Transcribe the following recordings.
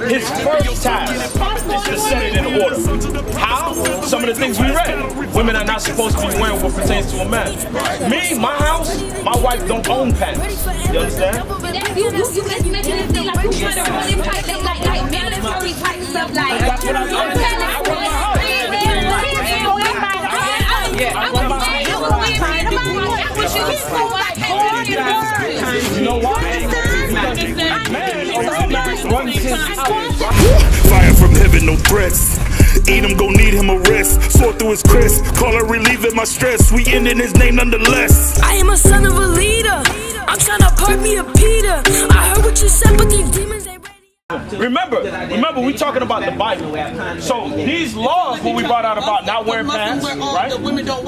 His first task is to set it in order. How? Some of the things we read. Women are not supposed to be wearing what pertains to a man. Me, my house, my wife don't own pants. You understand? You making it seem like you trying to really fight them like mandatory type stuff like. That's what I'm saying. You know why? Fire from heaven, no threats. Eat him, gon' need him a rest. Sort through his crest, call her relieving my stress. We end in his name nonetheless. I am a son of a leader. I'm trying to park me a Peter. I heard what you said, but these demons ain't ready. Remember, we talking about the Bible. So these laws, what we brought out about not wearing pants, right?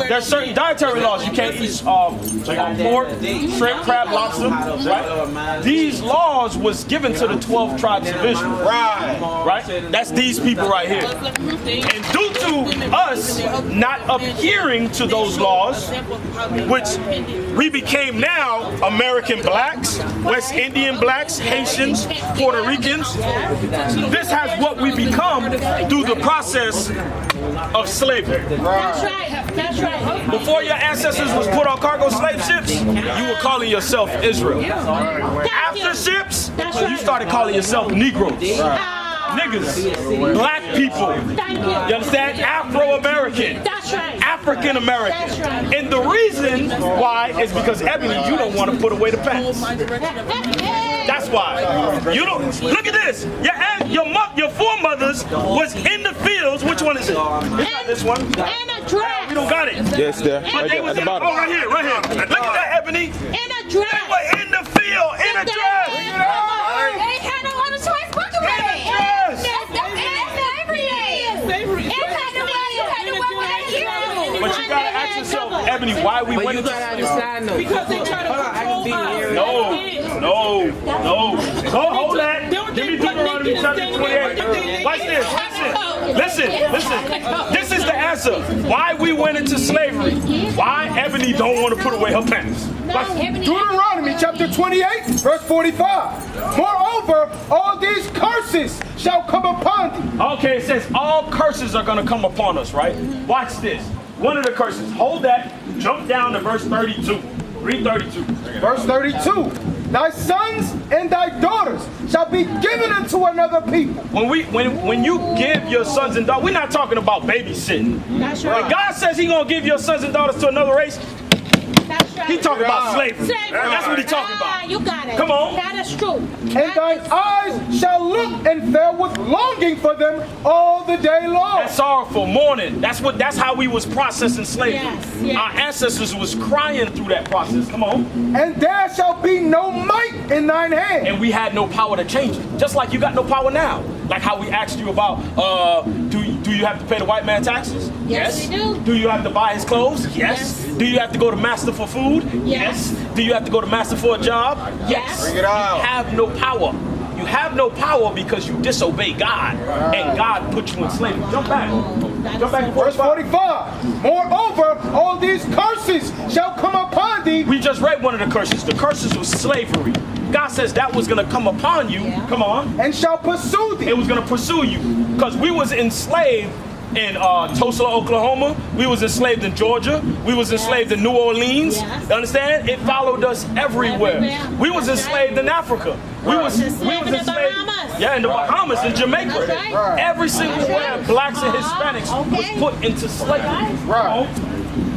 There's certain dietary laws. You can't eat pork, shrimp, crab, lobster, right? These laws was given to the 12 tribes of Israel. Right? That's these people right here. And due to us not adhering to those laws, which we became now American blacks, West Indian blacks, Haitians, Puerto Ricans. This has what we become through the process of slavery. That's right. That's right. Before your ancestors was put on cargo slave ships, you were calling yourself Israel. After ships, you started calling yourself Negroes. Niggas, black people, you understand? Afro-American, African-American. That's right. And the reason why is because, Ebony, you don't want to put away the pants. That's why. You don't. Look at this. Your foremothers was in the fields. Which one is it? It's not this one. And a dress. We don't got it. Yes, there. But they was in, right here, right here. Look at that, Ebony. In a dress. They were in the field, in a dress. They had no other choice but to wear it. But you gotta ask yourself, Ebony, why we went into slavery? Because they try to control us. No. Hold that. Give me Deuteronomy chapter 28. Watch this. Listen. This is the answer. Why we went into slavery. Why Ebony don't want to put away her pants. Deuteronomy chapter 28, verse 45. Moreover, all these curses shall come upon thee. Okay, it says all curses are going to come upon us, right? Watch this. One of the curses. Hold that. Jump down to verse 32. Read 32. Verse 32. Thy sons and thy daughters shall be given unto another people. When you give your sons and daughters, we're not talking about babysitting. That's right. When God says He's gonna give your sons and daughters to another race, That's right. He talking about slavery. That's what He talking about. You got it. Come on. That is true. And thine eyes shall look and fare with longing for them all the day long. That's sorrowful mourning. That's how we was processing slavery. Yes. Our ancestors was crying through that process. Come on. And there shall be no might in thine hand. And we had no power to change it. Just like you got no power now. Like how we asked you about, do you have to pay the white man taxes? Yes, we do. Do you have to buy his clothes? Yes. Do you have to go to master for food? Yes. Do you have to go to master for a job? Yes. Bring it out. You have no power. You have no power because you disobey God, and God put you in slavery. Jump back. Jump back to verse 45. Moreover, all these curses shall come upon thee. We just read one of the curses. The curses was slavery. God says that was going to come upon you. Yeah. Come on. And shall pursue thee. It was going to pursue you because we was enslaved in Tulsa, Oklahoma. We was enslaved in Georgia. We was enslaved in New Orleans. You understand? It followed us everywhere. We was enslaved in Africa. We was enslaved in the Bahamas, in Jamaica. Every single where blacks and Hispanics was put into slavery.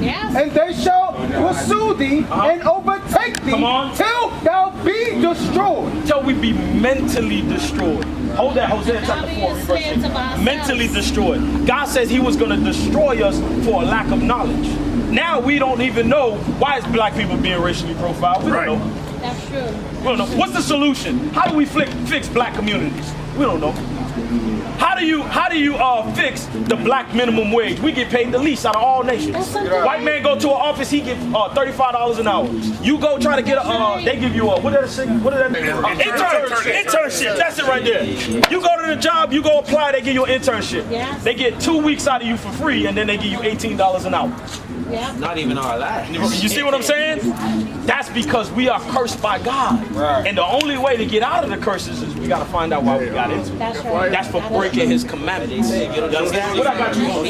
Yes. And they shall pursue thee and overtake thee till thou be destroyed. Till we be mentally destroyed. Hold that, Hosea chapter 4, verse 8. Mentally destroyed. God says He was going to destroy us for a lack of knowledge. Now we don't even know why is black people being racially profiled. We don't know. That's true. We don't know. What's the solution? How do we fix black communities? We don't know. How do you fix the black minimum wage? We get paid the least out of all nations. White man go to an office, he get $35 an hour. You go try to get a, they give you a, what is that? Internship. That's it right there. You go to the job, you go apply, they give you an internship. They get 2 weeks out of you for free, and then they give you $18 an hour. Yeah. Not even our life. You see what I'm saying? That's because we are cursed by God. Right. And the only way to get out of the curses is we got to find out why we got into it. That's right. That's for breaking his commandments. You understand? What I got you on?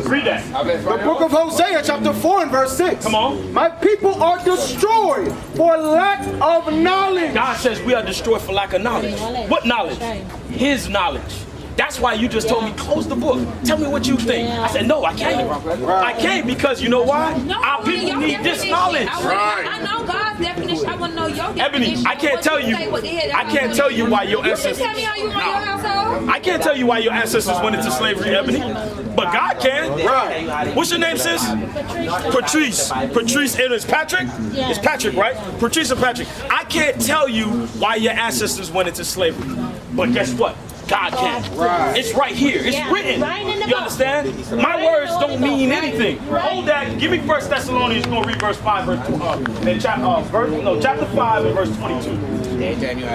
Read that. The book of Hosea, chapter 4 and verse 6. Come on. My people are destroyed for lack of knowledge. God says we are destroyed for lack of knowledge. What knowledge? His knowledge. That's why you just told me, close the book. Tell me what you think. I said, no, I can't. I can't because you know why? Our people need this knowledge. I know God's definition. I want to know your definition. Ebony, I can't tell you. I can't tell you why your ancestors. You can tell me how you run your household. I can't tell you why your ancestors went into slavery, Ebony. But God can. Right. What's your name, sis? Patrice. Patrice. And it's Patrick? It's Patrick, right? Patrice and Patrick. I can't tell you why your ancestors went into slavery. But guess what? God can. Right. It's right here. It's written. You understand? My words don't mean anything. Hold that. Give me 1 Thessalonians. We're going to read verse 5, verse 2. Chapter 5 and verse 22.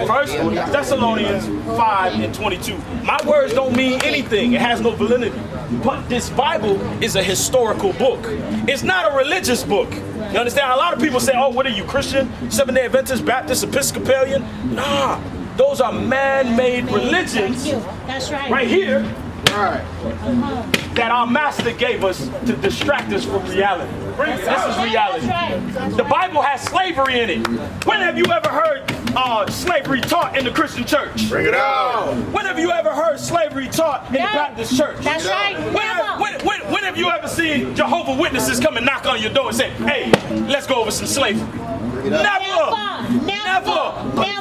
1 Thessalonians 5 and 22. My words don't mean anything. It has no validity. But this Bible is a historical book. It's not a religious book. You understand? A lot of people say, oh, what are you, Christian? Seventh-day Adventist, Baptist, Episcopalian? Nah. Those are man-made religions. That's right. Right here. Right. That our master gave us to distract us from reality. This is reality. The Bible has slavery in it. When have you ever heard slavery taught in the Christian church? Bring it out. When have you ever heard slavery taught in the Baptist church? That's right. When have you ever seen Jehovah's Witnesses come and knock on your door and say, hey, let's go over some slavery? Never.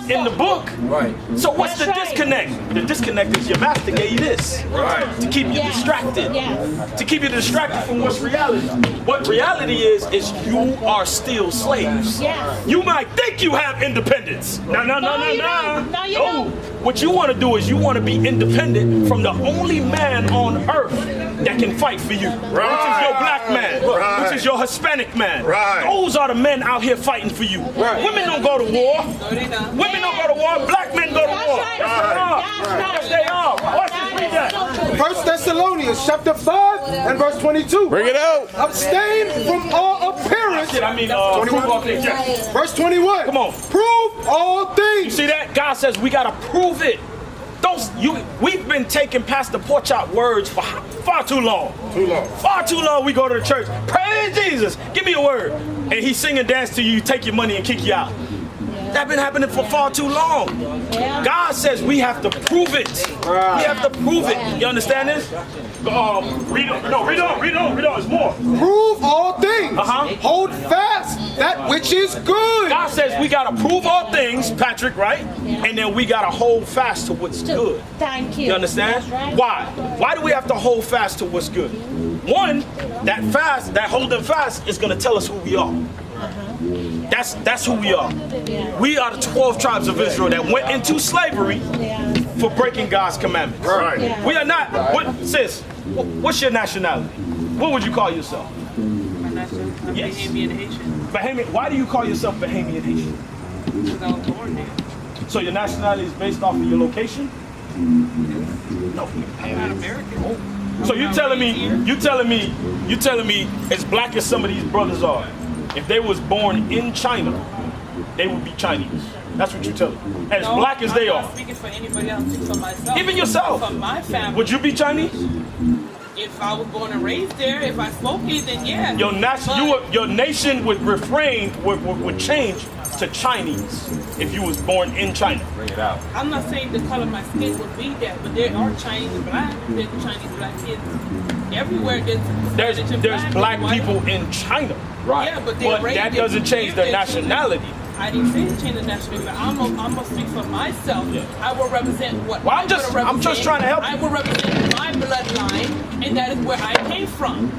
In the book. Right. So what's the disconnect? The disconnect is your master gave you this. Right. To keep you distracted. To keep you distracted from what's reality. What reality is you are still slaves. You might think you have independence. No. What you want to do is you want to be independent from the only man on earth that can fight for you. Right. Which is your black man. Right. Which is your Hispanic man. Right. Those are the men out here fighting for you. Right. Women don't go to war. Women don't go to war. Black men go to war. Yes, they are. Watch this, read that. 1 Thessalonians chapter 5 and verse 22. Bring it out. Abstain from all appearance. Verse 21. Come on. Prove all things. You see that? God says we gotta prove it. We've been taking Pastor Porchop words for far too long. Far too long we go to the church. Praise Jesus. Give me a word. And he sing and dance to you, take your money and kick you out. That's been happening for far too long. God says we have to prove it. We have to prove it. You understand this? Read on. It's more. Prove all things. Hold fast that which is good. God says we got to prove all things, Patrick, right? And then we got to hold fast to what's good. Thank you. You understand? Why? Why do we have to hold fast to what's good? One, that holding fast is going to tell us who we are. That's who we are. We are the 12 tribes of Israel that went into slavery for breaking God's commandments. Right. We are not. Sis, what's your nationality? What would you call yourself? My nationality? Yes. Bahamian Haitian. Bahamian. Why do you call yourself Bahamian Haitian? Because I was born there. So your nationality is based off of your location? No. I'm not American. So you're telling me as black as some of these brothers are, if they was born in China, they would be Chinese. That's what you're telling me. As black as they are. I'm not speaking for anybody else, speaking for myself. Even yourself. For my family. Would you be Chinese? If I was born and raised there, if I spoke it, then yeah. Your nation would would change to Chinese if you was born in China. Bring it out. I'm not saying the color of my skin would be that, but there are Chinese and black. There's Chinese black kids everywhere. There's black people in China. Right. Yeah, but that doesn't change their nationality. I didn't say to change the nationality. I'm gonna speak for myself. Yeah. I will represent what I'm just trying to help you. I will represent my bloodline, and that is where I came from.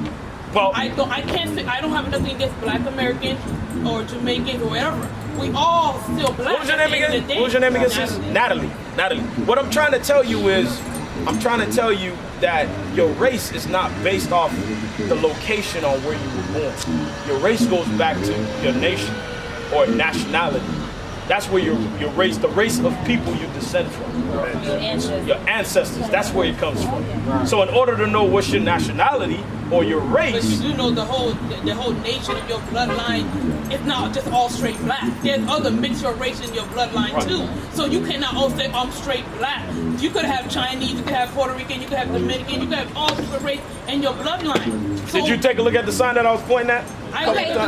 Well, I don't have nothing against Black Americans or Jamaicans or whatever. We all still black. What was your name again? What was your name again, sis? Natalie. Natalie, what I'm trying to tell you is, I'm trying to tell you that your race is not based off the location on where you were born. Your race goes back to your nation or nationality. That's where your race, the race of people you descend from. Your ancestors, that's where it comes from. So in order to know what's your nationality or your race. But you do know the whole nation of your bloodline is not just all straight black. There's other mixed race in your bloodline too. So you cannot all say I'm straight black. You could have Chinese, you could have Puerto Rican, you could have Dominican, you could have all different race in your bloodline. So, did you take a look at the sign that I was pointing at? Okay, so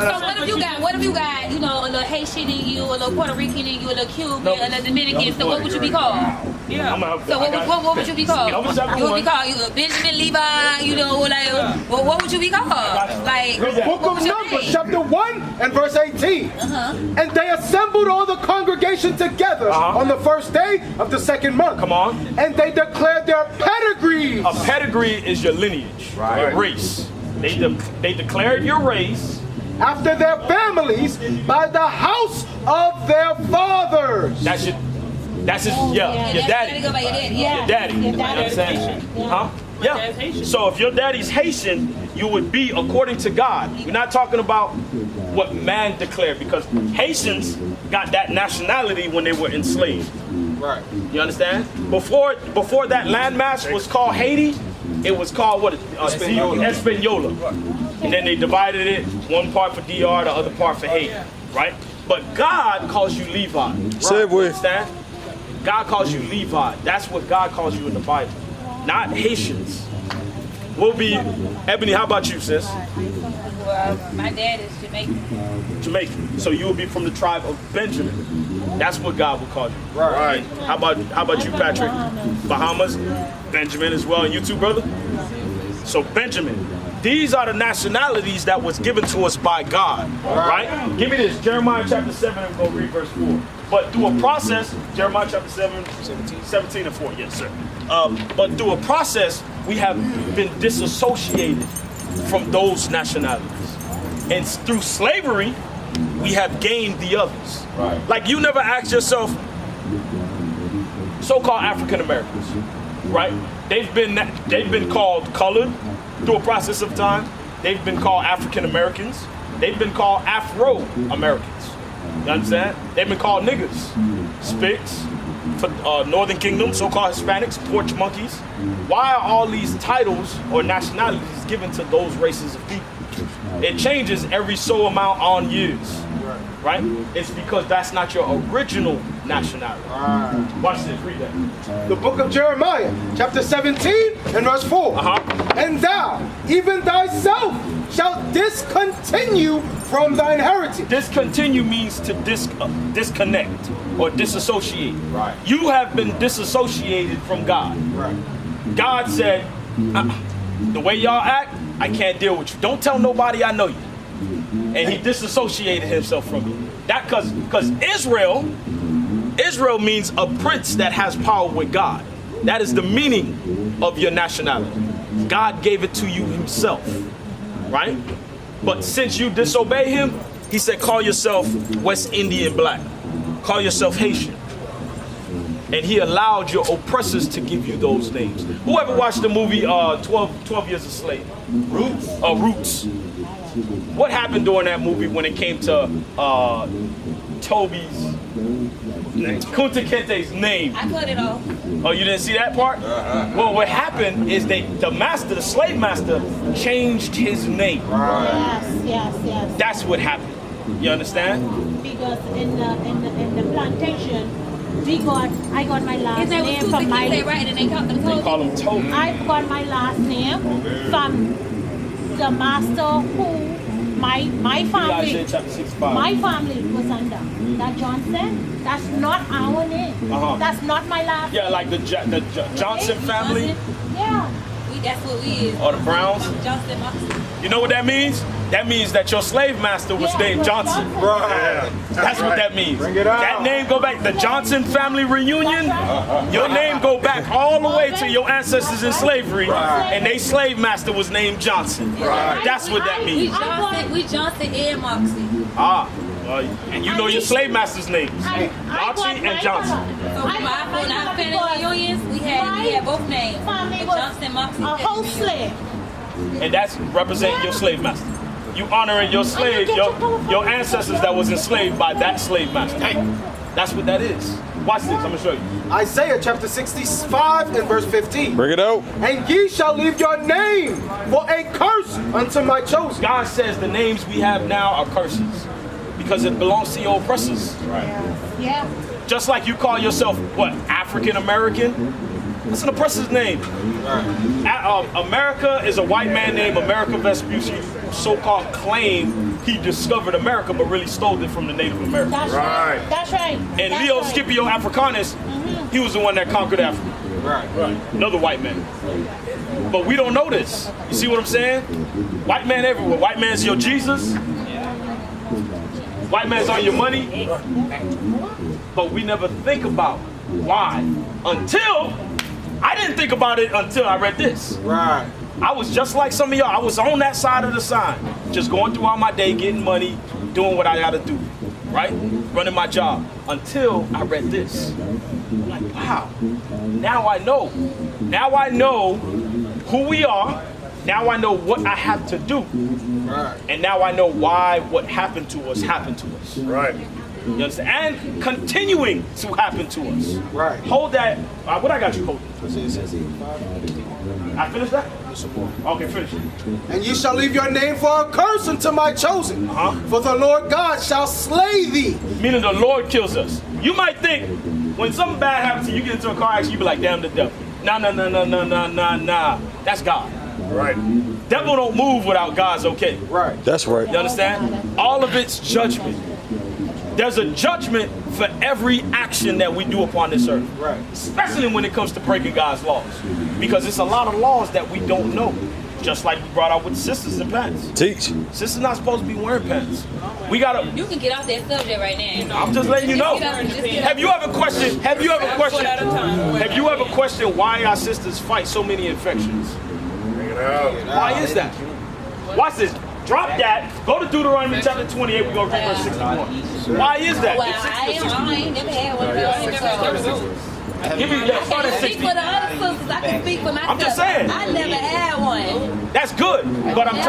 what if you got, you know, a little Haitian in you, a little Puerto Rican in you, a little Cuban, a little Dominican, so what would you be called? Yeah. So what would you be called? You would be called Benjamin Levi, you know, like, what would you be called? Like, Book of Numbers, chapter 1 and verse 18. And they assembled all the congregation together on the first day of the second month. Come on. And they declared their pedigrees. A pedigree is your lineage, your race. They declared your race After their families by the house of their fathers. That's your daddy. Your daddy. You know what I'm saying? Huh? Yeah. So if your daddy's Haitian, you would be according to God. We're not talking about what man declared, because Haitians got that nationality when they were enslaved. Right. You understand? Before that landmass was called Haiti, it was called what? Espanola. And then they divided it, one part for DR, the other part for Haiti. Right? But God calls you Levi. You understand? God calls you Levi. That's what God calls you in the Bible. Not Haitians. We'll be, Ebony, how about you, sis? Well, my dad is Jamaican. Jamaican. So you will be from the tribe of Benjamin. That's what God will call you. Right. How about you, Patrick? Bahamas, Benjamin as well, and you too, brother? So Benjamin. These are the nationalities that was given to us by God, right? Give me this, Jeremiah chapter 7, and go read verse 4. But through a process, Jeremiah chapter 7, 17 and 4, yes, sir. But through a process, we have been disassociated from those nationalities. And through slavery, we have gained the others. Right. Like, you never ask yourself, so-called African Americans, right? They've been called colored through a process of time. They've been called African Americans. They've been called Afro Americans. You understand? They've been called niggas, spics, for Northern Kingdom, so-called Hispanics, porch monkeys. Why are all these titles or nationalities given to those races of people? It changes every so amount on years, right? It's because that's not your original nationality. Watch this, read that. The book of Jeremiah, chapter 17 and verse 4. And thou, even thyself, shalt discontinue from thine heritage. Discontinue means to disconnect or disassociate. Right. You have been disassociated from God. Right. God said, the way y'all act, I can't deal with you. Don't tell nobody I know you. And he disassociated himself from you. That because Israel means a prince that has power with God. That is the meaning of your nationality. God gave it to you himself, right? But since you disobey him, he said, call yourself West Indian black. Call yourself Haitian. And he allowed your oppressors to give you those names. Whoever watched the movie 12 Years a Slave? Roots. What happened during that movie when it came to Toby's, Kunta Kinte's name? I cut it off. Oh, you didn't see that part? Well, what happened is the slave master changed his name. Yes. That's what happened. You understand? Because in the plantation, I got my last name from my. Right, and they call him Toby. I got my last name from the master who my family. Chapter 65. My family was under. That Johnson. That's not our name. That's not my last. Yeah, like the Johnson family. Yeah. That's what we is. Or the Browns. Johnson. You know what that means? That means that your slave master was named Johnson. Right. That's what that means. Bring it out. That name go back, the Johnson family reunion, your name go back all the way to your ancestors in slavery, and their slave master was named Johnson. That's what that means. We Johnson and Moxie. Ah, And you know your slave master's names. Nazi and Johnson. So when I family reunions, we had both names. Johnson, Moxie. A whole slave. And that's representing your slave master. You honoring your slave, your ancestors that was enslaved by that slave master. That's what that is. Watch this, I'm gonna show you. Isaiah chapter 65 and verse 15. Bring it out. And ye shall leave your name for a curse unto my chosen. God says the names we have now are curses because it belongs to your oppressors. Yeah. Just like you call yourself, what, African American? That's an oppressor's name. America is a white man named America Vespucci, who so-called claimed he discovered America, but really stole it from the Native Americans. That's right. That's right. And Leo Scipio Africanus, he was the one that conquered Africa. Right. Another white man. But we don't know this. You see what I'm saying? White man everywhere. White man's your Jesus. White man's on your money. But we never think about why. I didn't think about it until I read this. Right. I was just like some of y'all. I was on that side of the sign, just going throughout my day, getting money, doing what I gotta do, right? Running my job. Until I read this. I'm like, wow, now I know. Now I know who we are. Now I know what I have to do. Right. And now I know why what happened to us happened to us. Right. You understand? And continuing to happen to us. Right. Hold that. What I got you, Cody? I finished that? Okay, finish it. And ye shall leave your name for a curse unto my chosen. For the Lord God shall slay thee. Meaning the Lord kills us. You might think when something bad happens to you, you get into a car accident, you be like, damn the devil. Nah. That's God. Right. Devil don't move without God's okay. Right. That's right. You understand? All of it's judgment. There's a judgment for every action that we do upon this earth. Right. Especially when it comes to breaking God's laws. Because it's a lot of laws that we don't know. Just like we brought out with sisters and pants. Teach. Sisters not supposed to be wearing pants. We gotta. You can get off that subject right now. I'm just letting you know. Have you ever questioned why our sisters fight so many infections? Bring it out. Why is that? Watch this. Drop that. Go to Deuteronomy chapter 28. We're going to read verse 61. Why is that? Well, I ain't never had one. Give me that. Start at I can't 60. speak for the other sisters. I can speak for myself. I'm just saying. I never had one. That's good. But I'm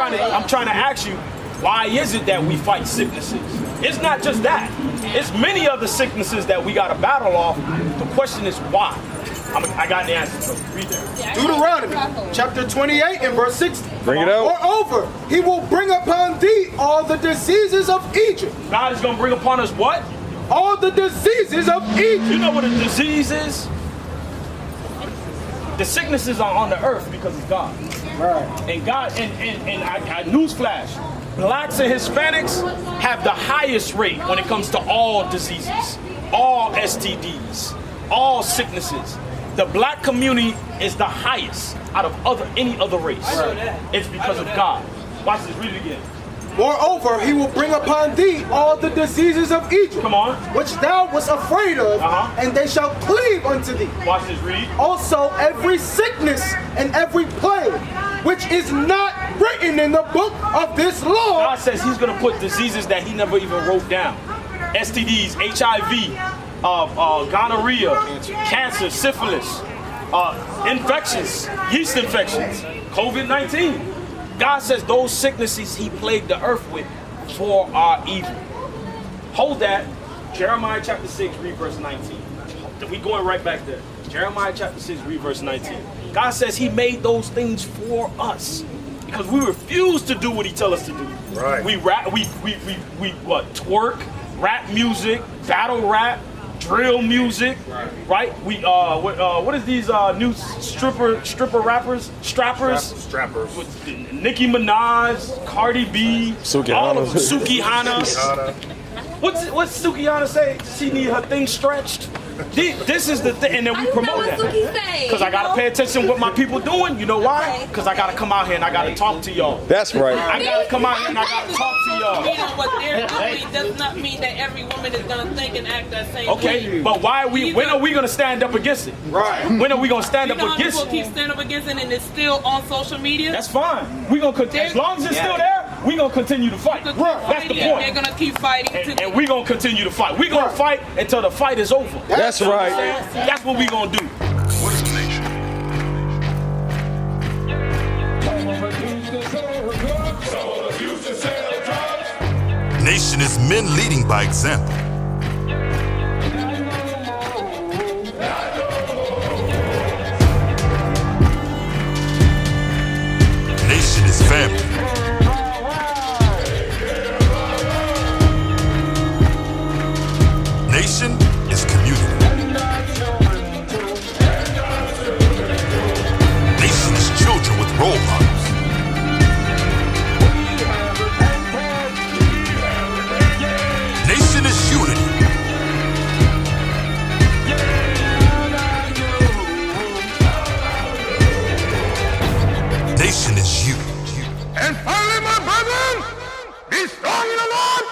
trying to ask you, why is it that we fight sicknesses? It's not just that. It's many other sicknesses that we got to battle off. The question is why. I got the answer. So read that. Deuteronomy chapter 28 and verse 60. Bring it out. Moreover, he will bring upon thee all the diseases of Egypt. God is going to bring upon us what? All the diseases of Egypt. You know what a disease is? The sicknesses are on the earth because of God. Right. And God, and I newsflash, blacks and Hispanics have the highest rate when it comes to all diseases, all STDs, all sicknesses. The black community is the highest out of any other race. It's because of God. Watch this, read it again. Moreover, he will bring upon thee all the diseases of Egypt. Come on. Which thou wast afraid of, and they shall cleave unto thee. Watch this, read. Also every sickness and every plague, which is not written in the book of this law. God says he's going to put diseases that he never even wrote down. STDs, HIV, gonorrhea, cancer, syphilis, infections, yeast infections, COVID-19. God says those sicknesses he plagued the earth with for our evil. Hold that. Jeremiah chapter 6, read verse 19. We going right back there. Jeremiah chapter 6, read verse 19. God says he made those things for us because we refuse to do what he tells us to do. Right. We rap, we twerk, rap music, battle rap, drill music, right? We what is these new stripper rappers, strappers? Strappers. Nicki Minaj, Cardi B, Sukihana. all of them. Sukihana. What's Sukihana say? She need her thing stretched. This is the thing, and then we promote that. Because I gotta pay attention to what my people doing. You know why? Because I gotta come out here and I gotta talk to y'all. That's right. I gotta come out here and I gotta talk to y'all. You know what they're doing does not mean that every woman is gonna think and act that same way. Okay, but why are we? When are we gonna stand up against it? Right. When are we gonna stand You know up how against people it? keep standing up against it and it's still on social media? That's fine. We gonna continue as long as it's still there. we gonna continue to fight. That's the They're point. gonna keep fighting. And we gonna continue to fight. We gonna fight until the fight is over. That's right. That's what we gonna do. What is a nation? Nation is men leading by example. Nation is family. Nation is community. Nation is children with role models. Nation is unity. Nation is you. And finally, my brethren, be strong in the Lord.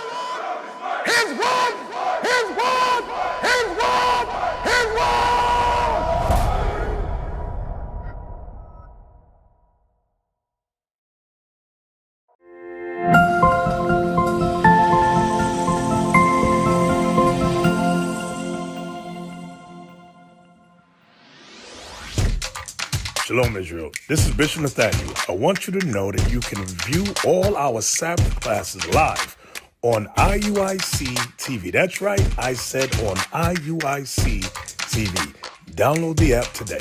His word, His word, His word, His word. Shalom, Israel. This is Bishop Nathaniel. I want you to know that you can view all our Sabbath classes live on IUIC TV. That's right, I said on IUIC TV. Download the app today.